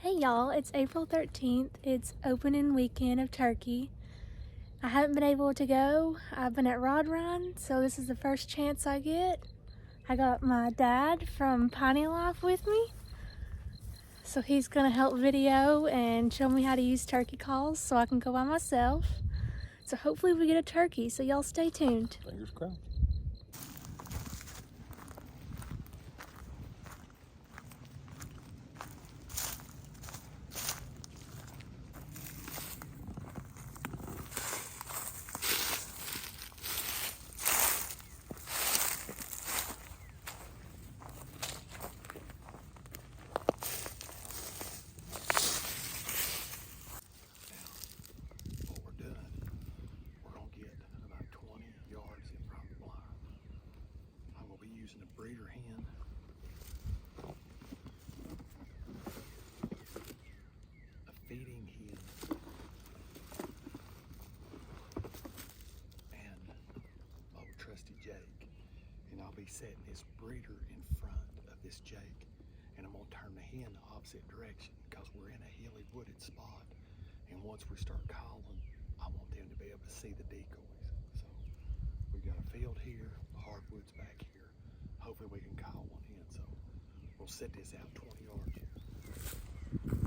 Hey y'all, it's April 13th. It's opening weekend of Turkey. I haven't been able to go. I've been at Rod Run, so this is the first chance I get. I got my dad from Piney Life with me, so he's gonna help video and show me how to use turkey calls so I can go by myself. So hopefully we get a turkey, so y'all stay tuned. Fingers crossed. What we're doing, we're going to get about 20 yards in front of the blind. I'm going to be using a breeder hen. A feeding hen. And my old trusty Jake. And I'll be setting this breeder in front of this Jake. And I'm going to turn the hen the opposite direction because we're in a hilly wooded spot. And once we start calling, I want them to be able to see the decoys. So we've got a field here, hardwoods back here. Hopefully we can call one in. So we'll set this out 20 yards here.